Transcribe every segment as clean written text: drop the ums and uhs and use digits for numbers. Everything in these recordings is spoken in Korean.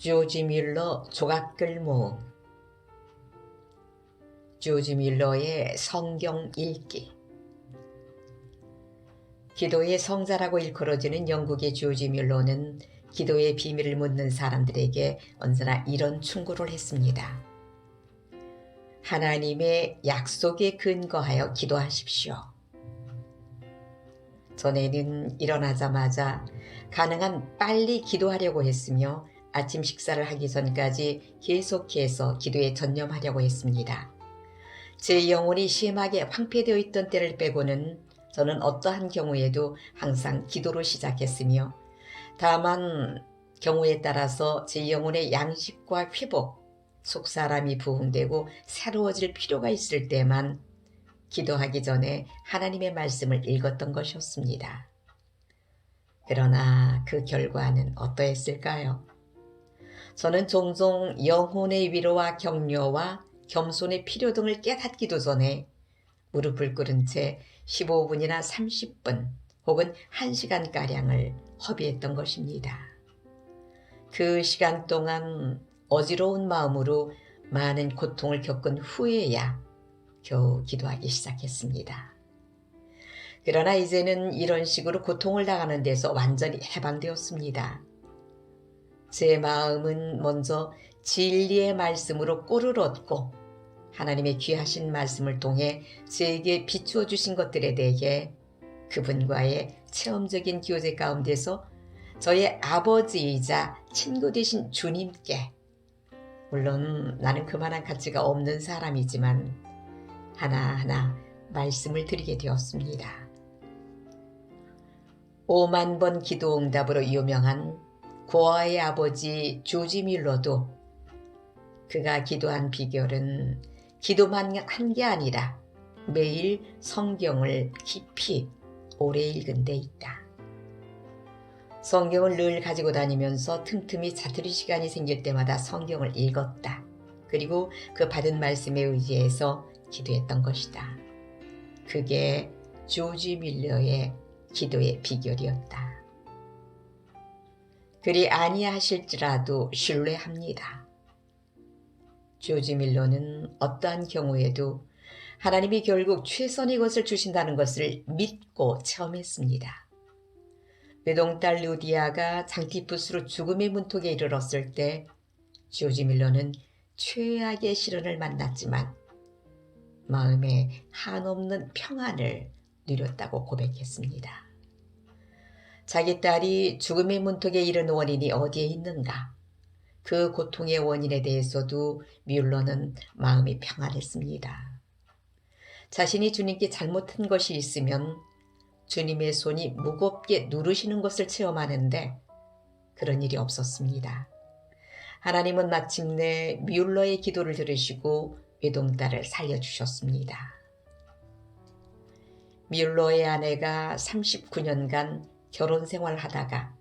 조지 밀러 조각글 모음. 조지 밀러의 성경 읽기. 기도의 성자라고 일컬어지는 영국의 조지 밀러는 기도의 비밀을 묻는 사람들에게 언제나 이런 충고를 했습니다. 하나님의 약속에 근거하여 기도하십시오. 전에는 일어나자마자 가능한 빨리 기도하려고 했으며 아침 식사를 하기 전까지 계속해서 기도에 전념하려고 했습니다. 제 영혼이 심하게 황폐되어 있던 때를 빼고는 저는 어떠한 경우에도 항상 기도로 시작했으며, 다만 경우에 따라서 제 영혼의 양식과 회복, 속사람이 부흥되고 새로워질 필요가 있을 때만 기도하기 전에 하나님의 말씀을 읽었던 것이었습니다. 그러나 그 결과는 어떠했을까요? 저는 종종 영혼의 위로와 격려와 겸손의 필요 등을 깨닫기도 전에 무릎을 꿇은 채 15분이나 30분 혹은 1시간가량을 허비했던 것입니다. 그 시간 동안 어지러운 마음으로 많은 고통을 겪은 후에야 겨우 기도하기 시작했습니다. 그러나 이제는 이런 식으로 고통을 당하는 데서 완전히 해방되었습니다. 제 마음은 먼저 진리의 말씀으로 꿀을 얻고 하나님의 귀하신 말씀을 통해 제게 비추어 주신 것들에 대해 그분과의 체험적인 교제 가운데서 저의 아버지이자 친구 되신 주님께, 물론 나는 그만한 가치가 없는 사람이지만 하나하나 말씀을 드리게 되었습니다. 5만 번 기도 응답으로 유명한 고아의 아버지 조지 밀러도 그가 기도한 비결은 기도만 한 게 아니라 매일 성경을 깊이 오래 읽은 데 있다. 성경을 늘 가지고 다니면서 틈틈이 자투리 시간이 생길 때마다 성경을 읽었다. 그리고 그 받은 말씀에 의지해서 기도했던 것이다. 그게 조지 밀러의 기도의 비결이었다. 그리 아니하실지라도 신뢰합니다. 조지 밀러는 어떠한 경우에도 하나님이 결국 최선의 것을 주신다는 것을 믿고 체험했습니다. 외동딸 루디아가 장티푸스로 죽음의 문턱에 이르렀을 때 조지 밀러는 최악의 시련을 만났지만 마음에 한없는 평안을 누렸다고 고백했습니다. 자기 딸이 죽음의 문턱에 이른 원인이 어디에 있는가? 그 고통의 원인에 대해서도 뮬러는 마음이 평안했습니다. 자신이 주님께 잘못한 것이 있으면 주님의 손이 무겁게 누르시는 것을 체험하는데 그런 일이 없었습니다. 하나님은 마침내 뮬러의 기도를 들으시고 외동딸을 살려주셨습니다. 뮬러의 아내가 39년간 결혼 생활하다가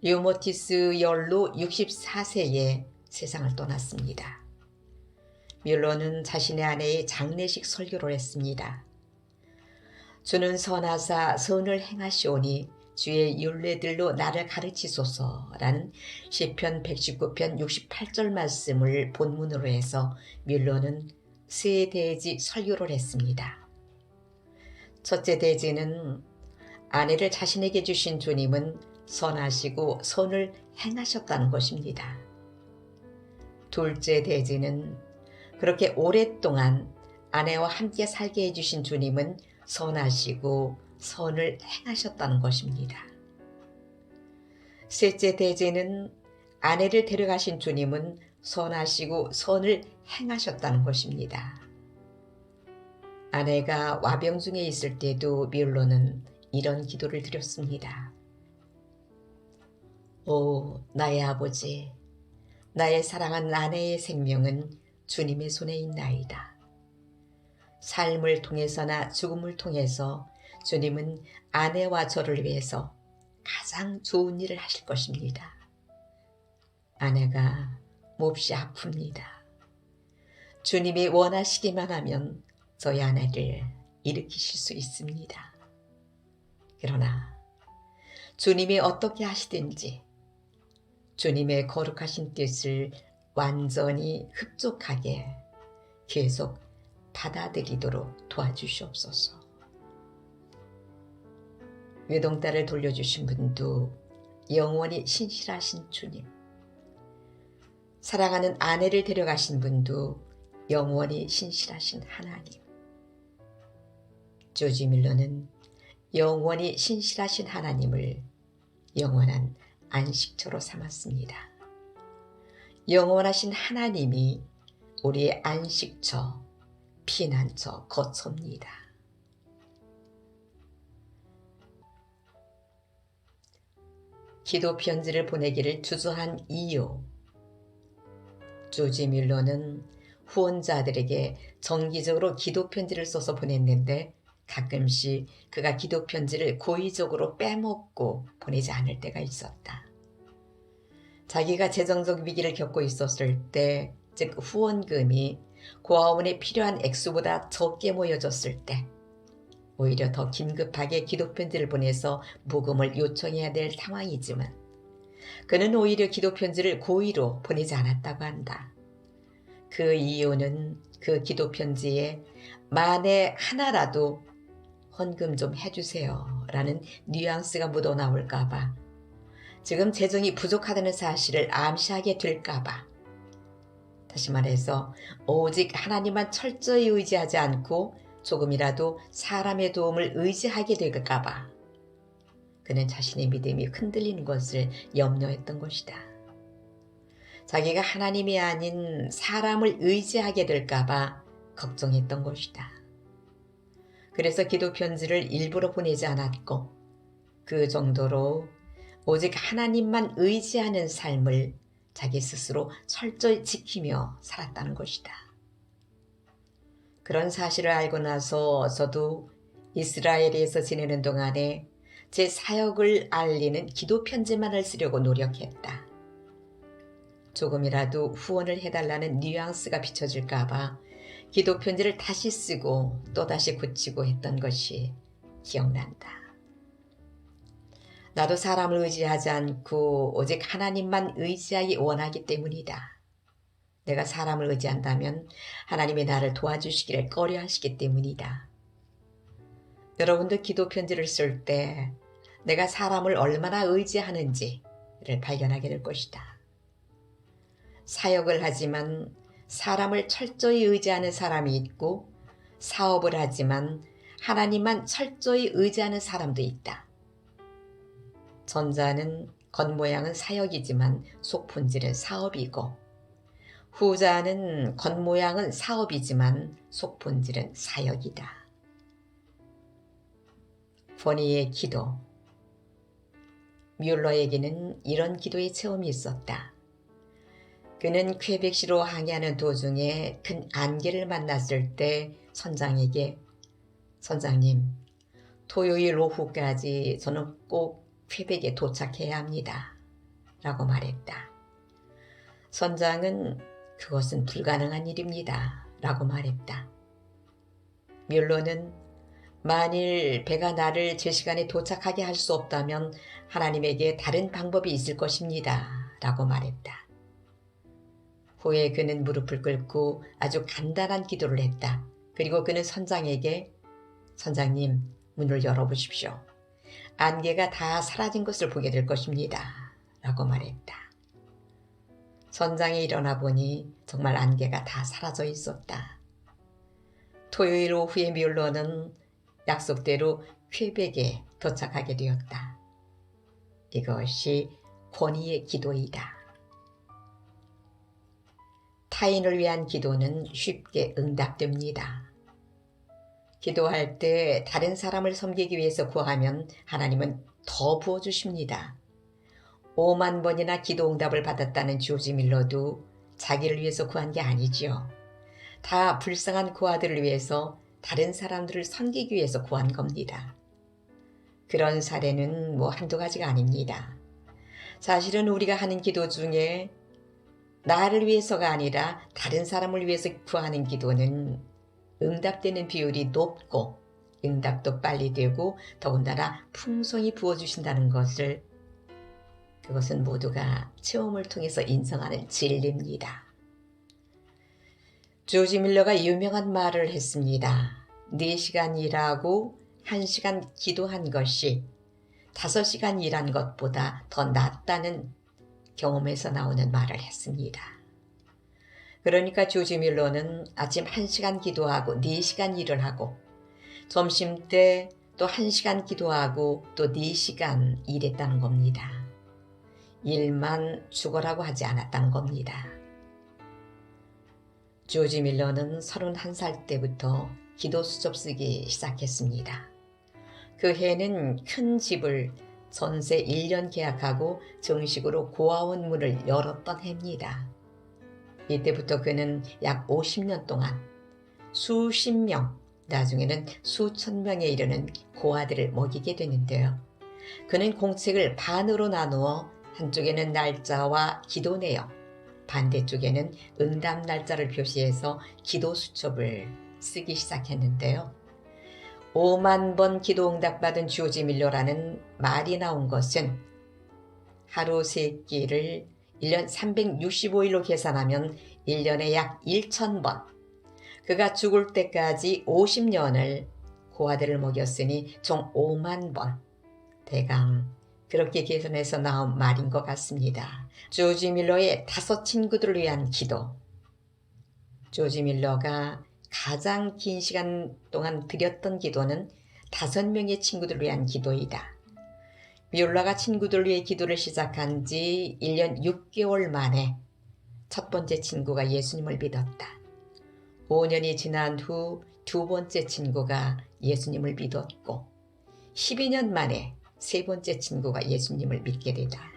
류머티스 열로 64세에 세상을 떠났습니다. 뮬러는 자신의 아내의 장례식 설교를 했습니다. 주는 선하사 선을 행하시오니 주의 율례들로 나를 가르치소서라는 시편 119편 68절 말씀을 본문으로 해서 뮬러는 세 대지 설교를 했습니다. 첫째 대지는 아내를 자신에게 주신 주님은 선하시고 선을 행하셨다는 것입니다. 둘째 대지는 그렇게 오랫동안 아내와 함께 살게 해주신 주님은 선하시고 선을 행하셨다는 것입니다. 셋째 대제는 아내를 데려가신 주님은 선하시고 선을 행하셨다는 것입니다. 아내가 와병 중에 있을 때도 뮬러는 이런 기도를 드렸습니다. 오, 나의 아버지, 나의 사랑하는 아내의 생명은 주님의 손에 있나이다. 삶을 통해서나 죽음을 통해서 주님은 아내와 저를 위해서 가장 좋은 일을 하실 것입니다. 아내가 몹시 아픕니다. 주님이 원하시기만 하면 저희 아내를 일으키실 수 있습니다. 그러나 주님이 어떻게 하시든지 주님의 거룩하신 뜻을 완전히 흡족하게 계속 받아들이도록 도와주시옵소서. 외동딸을 돌려주신 분도 영원히 신실하신 주님, 사랑하는 아내를 데려가신 분도 영원히 신실하신 하나님, 조지 밀러는 영원히 신실하신 하나님을 영원한 안식처로 삼았습니다. 영원하신 하나님이 우리의 안식처, 피난처, 거처입니다. 기도 편지를 보내기를 주저한 이유. 조지 밀러는 후원자들에게 정기적으로 기도 편지를 써서 보냈는데 가끔씩 그가 기도 편지를 고의적으로 빼먹고 보내지 않을 때가 있었다. 자기가 재정적 위기를 겪고 있었을 때, 즉 후원금이 고아원에 필요한 액수보다 적게 모여졌을 때 오히려 더 긴급하게 기도 편지를 보내서 모금을 요청해야 될 상황이지만 그는 오히려 기도 편지를 고의로 보내지 않았다고 한다. 그 이유는 그 기도 편지에 만에 하나라도 헌금 좀 해주세요 라는 뉘앙스가 묻어나올까봐, 지금 재정이 부족하다는 사실을 암시하게 될까봐, 다시 말해서 오직 하나님만 철저히 의지하지 않고 조금이라도 사람의 도움을 의지하게 될까봐 그는 자신의 믿음이 흔들리는 것을 염려했던 것이다. 자기가 하나님이 아닌 사람을 의지하게 될까봐 걱정했던 것이다. 그래서 기도 편지를 일부러 보내지 않았고 그 정도로 오직 하나님만 의지하는 삶을 자기 스스로 철저히 지키며 살았다는 것이다. 그런 사실을 알고 나서 저도 이스라엘에서 지내는 동안에 제 사역을 알리는 기도 편지만을 쓰려고 노력했다. 조금이라도 후원을 해달라는 뉘앙스가 비춰질까봐 기도 편지를 다시 쓰고 또다시 고치고 했던 것이 기억난다. 나도 사람을 의지하지 않고 오직 하나님만 의지하기 원하기 때문이다. 내가 사람을 의지한다면 하나님이 나를 도와주시기를 꺼려하시기 때문이다. 여러분도 기도 편지를 쓸 때 내가 사람을 얼마나 의지하는지를 발견하게 될 것이다. 사역을 하지만 사람을 철저히 의지하는 사람이 있고, 사업을 하지만 하나님만 철저히 의지하는 사람도 있다. 전자는 겉모양은 사역이지만 속본질은 사업이고, 후자는 겉모양은 사업이지만 속본질은 사역이다. 포니의 기도. 뮬러에게는 이런 기도의 체험이 있었다. 그는 퀘벡시로 항해하는 도중에 큰 안개를 만났을 때 선장에게 선장님, 토요일 오후까지 저는 꼭 퀘벡에 도착해야 합니다. 라고 말했다. 선장은 그것은 불가능한 일입니다. 라고 말했다. 뮬러는 만일 배가 나를 제 시간에 도착하게 할 수 없다면 하나님에게 다른 방법이 있을 것입니다. 라고 말했다. 후에 그는 무릎을 꿇고 아주 간단한 기도를 했다. 그리고 그는 선장에게 선장님, 문을 열어보십시오. 안개가 다 사라진 것을 보게 될 것입니다. 라고 말했다. 선장이 일어나 보니 정말 안개가 다 사라져 있었다. 토요일 오후에 뮬러는 약속대로 퀘벡에 도착하게 되었다. 이것이 권위의 기도이다. 타인을 위한 기도는 쉽게 응답됩니다. 기도할 때 다른 사람을 섬기기 위해서 구하면 하나님은 더 부어주십니다. 5만 번이나 기도 응답을 받았다는 조지 밀러도 자기를 위해서 구한 게 아니지요. 다 불쌍한 고아들을 위해서 다른 사람들을 섬기기 위해서 구한 겁니다. 그런 사례는 한두 가지가 아닙니다. 사실은 우리가 하는 기도 중에 나를 위해서가 아니라 다른 사람을 위해서 구하는 기도는 응답되는 비율이 높고 응답도 빨리 되고 더군다나 풍성히 부어주신다는 것을 그것은 모두가 체험을 통해서 인정하는 진리입니다. 조지 밀러가 유명한 말을 했습니다. 4시간 일하고 1시간 기도한 것이 5시간 일한 것보다 더 낫다는 경험에서 나오는 말을 했습니다. 그러니까 조지 밀러는 아침 1시간 기도하고 4시간 일을 하고 점심때 또 1시간 기도하고 또 4시간 일했다는 겁니다. 일만 죽어라고 하지 않았다는 겁니다. 조지 밀러는 31살 때부터 기도 수첩 쓰기 시작했습니다. 그 해는 큰 집을 전세 1년 계약하고 정식으로 고아원 문을 열었던 해입니다. 이때부터 그는 약 50년 동안 수십 명, 나중에는 수천 명에 이르는 고아들을 먹이게 되는데요. 그는 공책을 반으로 나누어 한쪽에는 날짜와 기도 내용, 반대쪽에는 응답 날짜를 표시해서 기도 수첩을 쓰기 시작했는데요. 5만 번 기도 응답받은 조지 밀러라는 말이 나온 것은 하루 3끼를 1년 365일로 계산하면 1년에 약 1,000번, 그가 죽을 때까지 50년을 고아들을 먹였으니 총 5만 번, 대강 그렇게 계산해서 나온 말인 것 같습니다. 조지 밀러의 5 친구들을 위한 기도. 조지 밀러가 가장 긴 시간 동안 드렸던 기도는 5명의 친구들을 위한 기도이다. 밀러가 친구들을 위해 기도를 시작한 지 1년 6개월 만에 첫 번째 친구가 예수님을 믿었다. 5년이 지난 후 2번째 친구가 예수님을 믿었고 12년 만에 3번째 친구가 예수님을 믿게 되다.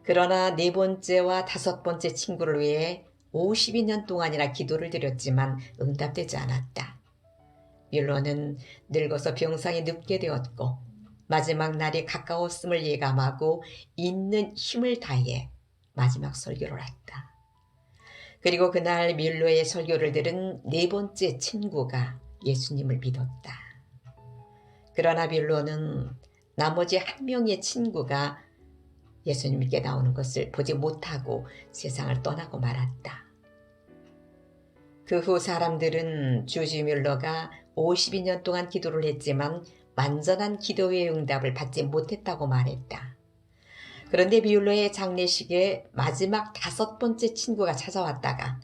그러나 4번째와 5번째 친구를 위해 52년 동안이나 기도를 드렸지만 응답되지 않았다. 밀러는 늙어서 병상에 눕게 되었고 마지막 날이 가까웠음을 예감하고 있는 힘을 다해 마지막 설교를 했다. 그리고 그날 밀러의 설교를 들은 4번째 친구가 예수님을 믿었다. 그러나 밀러는 나머지 1명의 친구가 예수님께 나오는 것을 보지 못하고 세상을 떠나고 말았다. 그 후 사람들은 조지 밀러가 52년 동안 기도를 했지만 완전한 기도의 응답을 받지 못했다고 말했다. 그런데 밀러의 장례식에 마지막 5번째 친구가 찾아왔다가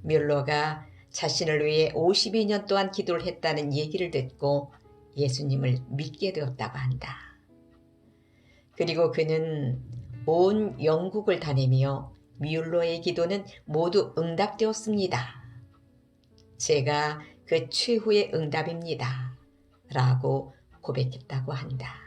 밀러가 자신을 위해 52년 동안 기도를 했다는 얘기를 듣고 예수님을 믿게 되었다고 한다. 그리고 그는 온 영국을 다니며 밀러의 기도는 모두 응답되었습니다. 제가 그 최후의 응답입니다. 라고 고백했다고 한다.